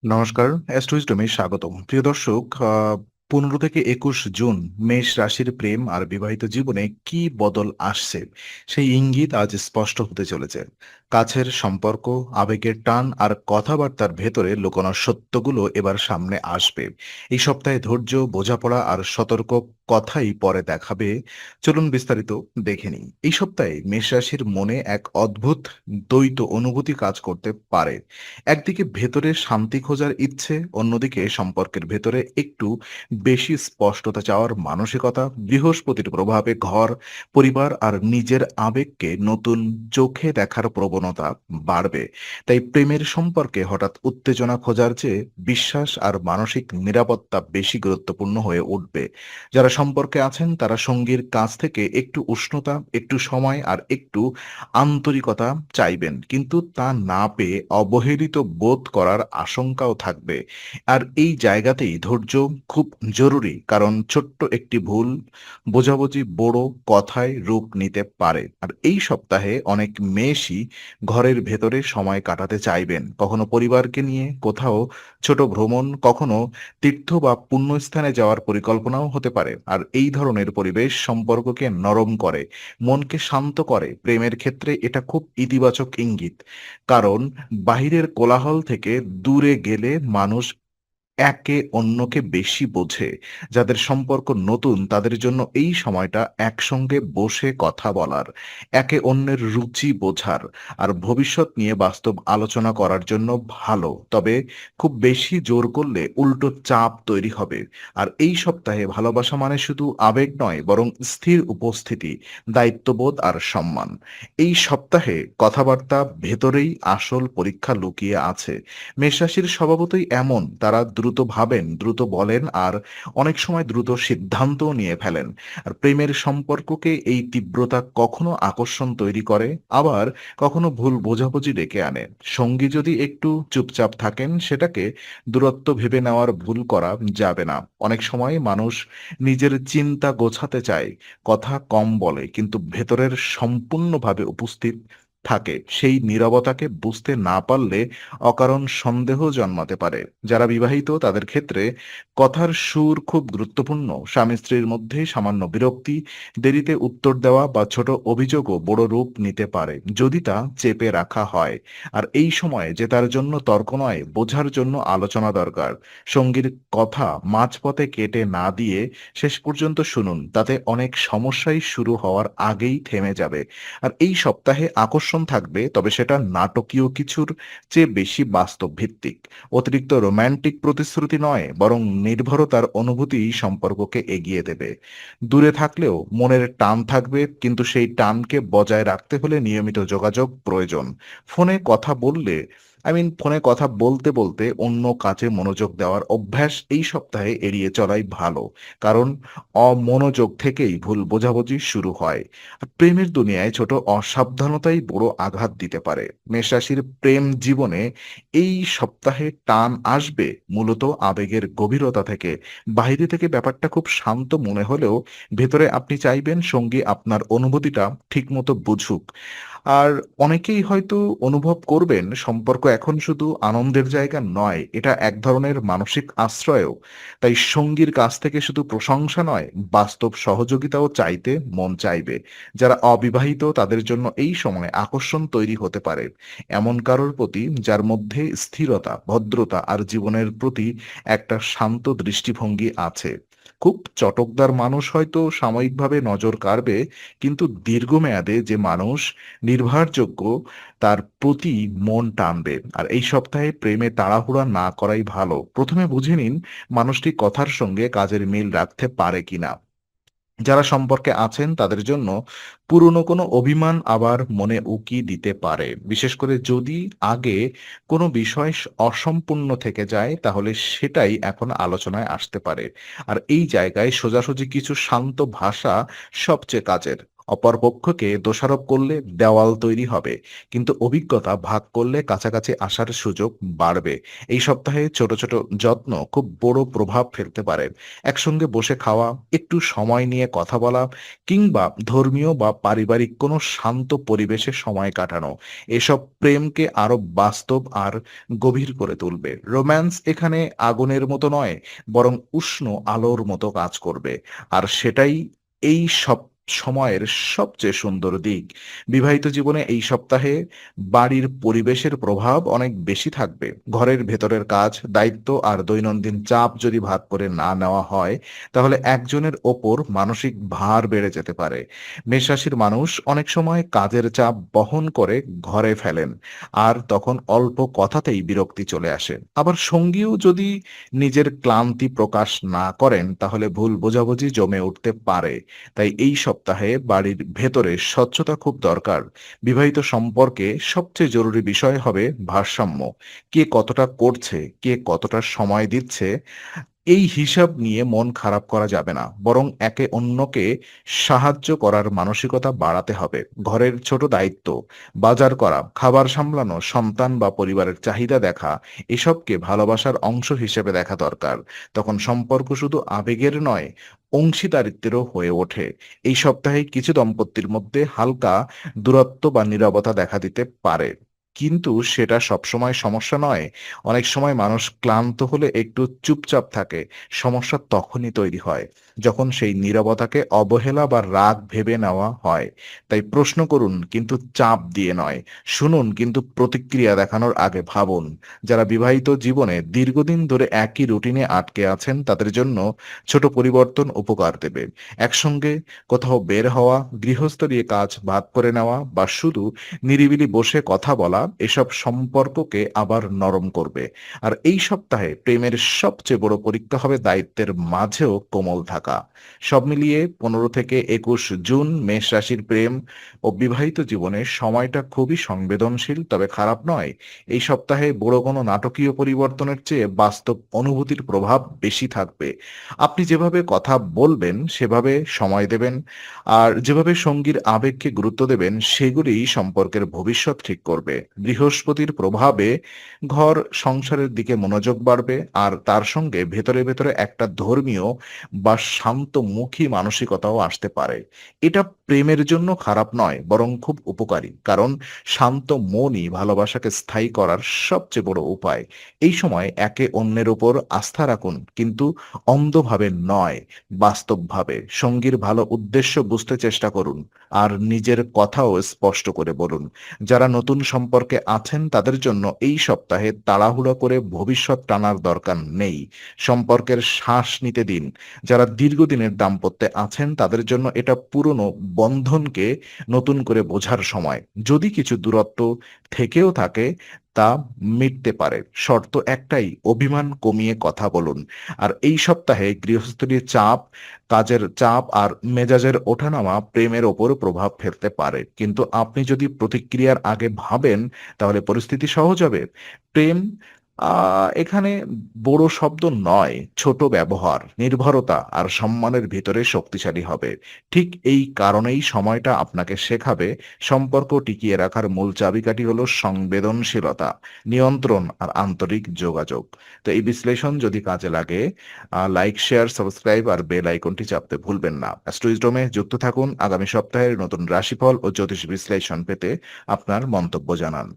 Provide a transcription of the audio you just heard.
নমস্কার, অ্যাস্ট্রোইজডমে স্বাগতম। প্রিয় দর্শক, ১৫ থেকে ২১ জুন মেষ রাশির প্রেম আর বিবাহিত জীবনে কি বদল আসছে, সেই ইঙ্গিত আজ স্পষ্ট হতে চলেছে। কাছের সম্পর্ক, আবেগের টান আর কথাবার্তার ভেতরে লুকোনো সত্যগুলো এবার সামনে আসবে। এই সপ্তাহে ধৈর্য, বোঝাপড়া আর সতর্ক কথাই পরে দেখাবে। চলুন বিস্তারিত দেখে নিই। এই সপ্তাহে মেষ রাশির মনে এক অদ্ভুত দ্বৈত অনুভূতি কাজ করতে পারে। একদিকে ভেতরে শান্তি খোঁজার ইচ্ছে, অন্যদিকে সম্পর্কের ভেতরে একটু বেশি স্পষ্টতা চাওয়ার মানসিকতা। বৃহস্পতির প্রভাবে ঘর, পরিবার আর নিজের আবেগকে নতুন চোখে দেখার প্রবণতা বাড়বে। তাই প্রেমের সম্পর্কে হঠাৎ উত্তেজনা খোঁজার চেয়ে বিশ্বাস আর মানসিক নিরাপত্তা বেশি গুরুত্বপূর্ণ হয়ে উঠবে। যারা সম্পর্কে আছেন তারা সঙ্গীর কাছ থেকে একটু উষ্ণতা, একটু সময় আর একটু আন্তরিকতা চাইবেন, কিন্তু তা না পেয়ে অবহেলিত বোধ করার আশঙ্কাও থাকবে। আর এই জায়গাতেই ধৈর্য খুব জরুরি, কারণ ছোট্ট একটি ভুল বোঝাবুঝি বড় কথায় রূপ নিতে পারে। আর এই সপ্তাহে অনেক মেয়েশই ঘরের ভেতরে সময় কাটাতে চাইবেন, কখনো পরিবারকে নিয়ে কোথাও ছোট ভ্রমণ, কখনো তীর্থ বা পুণ্যস্থানে যাওয়ার পরিকল্পনাও হতে পারে। আর এই ধরনের পরিবেশ সম্পর্ককে নরম করে, মনকে শান্ত করে। প্রেমের ক্ষেত্রে এটা খুব ইতিবাচক ইঙ্গিত, কারণ বাহিরের কোলাহল থেকে দূরে গেলে মানুষ একে অন্যকে বেশি বোঝে। যাদের সম্পর্ক নতুন তাদের জন্য এই সময়টা একসঙ্গে বসে কথা বলার, একে অন্যের রুচি বোঝার আর ভবিষ্যৎ নিয়ে বাস্তব আলোচনা করার জন্য ভালো। তবে খুব বেশি জোর করলে উল্টো চাপ তৈরি হবে। আর এই সপ্তাহে ভালোবাসা মানে শুধু আবেগ নয়, বরং স্থির উপস্থিতি, দায়িত্ববোধ আর সম্মান। এই সপ্তাহে কথাবার্তা ভেতরেই আসল পরীক্ষা লুকিয়ে আছে। মেষ রাশির স্বভাবতই এমন, তারা দ্রুত ভাবেন, দ্রুত বলেন আর অনেক সময় দ্রুত সিদ্ধান্তও নিয়ে ফেলেন। আর প্রেমের সম্পর্ককে এই তীব্রতা কখনো আকর্ষণ তৈরি করে, আবার কখনো ভুল বোঝাবুঝি ডেকে আনে। সঙ্গী যদি একটু চুপচাপ থাকেন, সেটাকে দূরত্ব ভেবে নেওয়ার ভুল করা যাবে না। অনেক সময় মানুষ নিজের চিন্তা গোছাতে চায়, কথা কম বলে, কিন্তু ভেতরের সম্পূর্ণভাবে উপস্থিত থাকে। সেই নীরবতাকে বুঝতে না পারলে অকারণ সন্দেহ জন্মাতে পারে। যারা বিবাহিত তাদের ক্ষেত্রে কথার সুর খুব গুরুত্বপূর্ণ। স্বামী স্ত্রীর মধ্যে সামান্য বিরক্তি, দেরিতে উত্তর দেওয়া বা ছোট অভিযোগও বড় রূপ নিতে পারে যদি তা চেপে রাখা হয়। আর এই সময়ে জেতার জন্য তর্ক নয়, বোঝার জন্য আলোচনা দরকার। সঙ্গীর কথা মাঝপথে কেটে না দিয়ে শেষ পর্যন্ত শুনুন, তাতে অনেক সমস্যাই শুরু হওয়ার আগেই থেমে যাবে। আর এই সপ্তাহে আকর্ষণ থাকবে, তবে সেটা নাটকীয় কিছুর চেয়ে বেশি বাস্তব ভিত্তিক। অতিরিক্ত রোমান্টিক প্রতিশ্রুতি নয়, বরং নির্ভরতার অনুভূতিই সম্পর্ককে এগিয়ে দেবে। দূরে থাকলেও মনের টান থাকবে, কিন্তু সেই টানকে বজায় রাখতে হলে নিয়মিত যোগাযোগ প্রয়োজন। ফোনে কথা বললে ফোনে কথা বলতে বলতে অন্য কাজে মনোযোগ দেওয়ার অভ্যাস এই সপ্তাহে এড়িয়ে চলাই ভালো, কারণ অমনোযোগ থেকেই ভুল বোঝাবুঝি শুরু হয়। আর প্রেমের দুনিয়ায় ছোট অসাবধানতাই বড় আঘাত দিতে পারে। মেষ রাশির প্রেম জীবনে এই সপ্তাহে টান আসবে মূলত আবেগের গভীরতা থেকে। বাইরে থেকে ব্যাপারটা খুব শান্ত মনে হলেও ভেতরে আপনি চাইবেন সঙ্গী আপনার অনুভূতিটা ঠিকমতো বুঝুক। আর অনেকেই হয়তো অনুভব করবেন সম্পর্ক এখন শুধু আনন্দের জায়গা নয়, এটা এক ধরনের মানসিক আশ্রয়ও। তাই সঙ্গীর কাছ থেকে শুধু প্রশংসা নয়, বাস্তব সহযোগিতাও চাইতে মন চাইবে। যারা অবিবাহিত তাদের জন্য এই সময় আকর্ষণ তৈরি হতে পারে এমন কারোর প্রতি যার মধ্যে স্থিরতা, ভদ্রতা আর জীবনের প্রতি একটা শান্ত দৃষ্টিভঙ্গি আছে। খুব চটকদার মানুষ হয়তো সাময়িকভাবে নজর কাড়বে, কিন্তু দীর্ঘমেয়াদে যে মানুষ নির্ভরযোগ্য তার প্রতি মন টানবে। আর এই সপ্তাহে প্রেমে তাড়াহুড়া না করাই ভালো। প্রথমে বুঝে নিন মানুষটি কথার সঙ্গে কাজের মিল রাখতে পারে কিনা। যারা সম্পর্কে আছেন তাদের জন্য পুরনো কোনো অভিমান আবার মনে উকি দিতে পারে, বিশেষ করে যদি আগে কোনো বিষয় অসম্পূর্ণ থেকে যায়, তাহলে সেটাই এখন আলোচনায় আসতে পারে। আর এই জায়গায় সোজাসুজি কিছু শান্ত ভাষা সবচেয়ে কাজের। অপরপক্ষকে দোষারোপ করলে দেওয়াল তৈরি হবে, কিন্তু অভিজ্ঞতা ভাগ করলে কাছাকাছি আসার সুযোগ বাড়বে। এই সপ্তাহে ছোট ছোট যত্ন খুব বড় প্রভাব ফেলতে পারে। একসঙ্গে বসে খাওয়া, একটু সময় নিয়ে কথা বলা, কিংবা ধর্মীয় বা পারিবারিক কোনো শান্ত পরিবেশে সময় কাটানো, এসব প্রেমকে আরো বাস্তব আর গভীর করে তুলবে। রোম্যান্স এখানে আগুনের মতো নয়, বরং উষ্ণ আলোর মতো কাজ করবে। আর সেটাই এই সব সময়ের সবচেয়ে সুন্দর দিক। বিবাহিত জীবনে এই সপ্তাহে বাড়ির পরিবেশের প্রভাব অনেক বেশি থাকবে। ঘরের ভেতরের কাজ, দায়িত্ব আর দৈনন্দিন চাপ যদি ভাগ করে না নেওয়া হয়, তাহলে একজনের ওপর মানসিক ভার বেড়ে যেতে পারে। মেষ রাশির মানুষ অনেক সময় কাজের চাপ বহন করে ঘরে ফেলেন, আর তখন অল্প কথাতেই বিরক্তি চলে আসে। আবার সঙ্গীও যদি নিজের ক্লান্তি প্রকাশ না করেন, তাহলে ভুল বোঝাবুঝি জমে উঠতে পারে। তাই এই সপ্তাহে বাড়ির ভেতরে স্বচ্ছতা খুব দরকার। বিবাহিত সম্পর্কে সবচেয়ে জরুরি বিষয় হবে ভারসাম্য। কে কতটা করছে, কে কতটা সময় দিচ্ছে, এই হিসাব নিয়ে মন খারাপ করা যাবে না, বরং একে অন্যকে সাহায্য করার মানসিকতা বাড়াতে হবে। ঘরের ছোট দায়িত্ব, বাজার করা, খাবার সামলানো, সন্তান বা পরিবারের চাহিদা দেখা, এসবকে ভালোবাসার অংশ হিসেবে দেখা দরকার। তখন সম্পর্ক শুধু আবেগের নয়, অংশীদারিত্বেরও হয়ে ওঠে। এই সপ্তাহে কিছু দম্পতির মধ্যে হালকা দূরত্ব বা নীরবতা দেখা দিতে পারে, কিন্তু সেটা সবসময় সমস্যা নয়। অনেক সময় মানুষ ক্লান্ত হলে একটু চুপচাপ থাকে। সমস্যা তখনই তৈরি হয় যখন সেই নীরবতাকে অবহেলা বা রাগ ভেবে নেওয়া হয়। তাই প্রশ্ন করুন, কিন্তু চাপ দিয়ে নয়। শুনুন, কিন্তু প্রতিক্রিয়া দেখানোর আগে ভাবুন। যারা বিবাহিত জীবনে দীর্ঘদিন ধরে একই রুটিনে আটকে আছেন, তাদের জন্য ছোট পরিবর্তন উপকার দেবে। একসঙ্গে কোথাও বের হওয়া, গৃহস্থলী কাজ ভাগ করে নেওয়া, বা শুধু নিরিবিলি বসে কথা বলা, এসব সম্পর্ককে আবার নরম করবে। আর এই সপ্তাহে প্রেমের সবচেয়ে বড় পরীক্ষা হবে দায়িত্বের মাঝেও কোমল থাকা। সব মিলিয়ে 15 থেকে 21 জুন মেষ রাশির প্রেম ও বিবাহিত জীবনে সময়টা খুবই সংবেদনশীল, তবে খারাপ নয়। এই সপ্তাহে বড় কোনো নাটকীয় পরিবর্তনের চেয়ে বাস্তব অনুভূতির প্রভাব বেশি থাকবে। আপনি যেভাবে কথা বলবেন, সেভাবে সময় দেবেন, আর যেভাবে সঙ্গীর আবেগকে গুরুত্ব দেবেন, সেগুলিই সম্পর্কের ভবিষ্যৎ ঠিক করবে। বৃহস্পতির প্রভাবে ঘর সংসারের দিকে মনোযোগ বাড়বে, আর তার সঙ্গে ভেতরে ভেতরে একটা ধর্মীয় বা শান্তমুখী মানসিকতাও আসতে পারে। এটা প্রেমের জন্য খারাপ নয়, বরং খুব উপকারী, কারণ শান্ত মনই ভালোবাসাকে স্থায়ী করার সবচেয়ে বড় উপায়। এই সময় একে অন্যের উপর আস্থা রাখুন, কিন্তু অন্ধভাবে নয়, বাস্তবভাবে। সঙ্গীর ভালো উদ্দেশ্য বুঝতে চেষ্টা করুন, আর নিজের কথাও স্পষ্ট করে বলুন। যারা নতুন সম্পর্কে আছেন, তাদের জন্য এই সপ্তাহে তাড়াহুড়ো করে ভবিষ্যৎ টানার দরকার নেই। সম্পর্কের শ্বাস নিতে দিন। যারা দীর্ঘদিনের দাম্পত্যে আছেন, তাদের জন্য এটা পুরনো বন্ধনকে নতুন করে বোঝার সময়। যদি কিছু দূরত্ব থেকেও থাকে, তা মিটতে পারে। শর্ত একটাই, অভিমান কমিয়ে কথা বলুন। আর এই সপ্তাহে গৃহস্থলীর চাপ, কাজের চাপ আর মেজাজের ওঠানামা প্রেমের ওপর প্রভাব ফেলতে পারে, কিন্তু আপনি যদি প্রতিক্রিয়ার আগে ভাবেন, তাহলে পরিস্থিতি সহজ হবে। প্রেম এখানে বড় শব্দ নয়, ছোট ব্যবহার, নির্ভরতা আর সম্মানের ভিতরে শক্তিশালী হবে। ঠিক এই কারণেই সময়টা আপনাকে শেখাবে, সম্পর্ক টিকিয়ে রাখার মূল চাবিকাঠি হলো সংবেদনশীলতা, নিয়ন্ত্রণ আর আন্তরিক যোগাযোগ। তো এই বিশ্লেষণ যদি কাজে লাগে, লাইক, শেয়ার, সাবস্ক্রাইব আর বেল আইকনটি চাপতে ভুলবেন না। অ্যাস্ট্রোইজডমে যুক্ত থাকুন। আগামী সপ্তাহের নতুন রাশিফল ও জ্যোতিষ বিশ্লেষণ পেতে আপনার মন্তব্য জানান।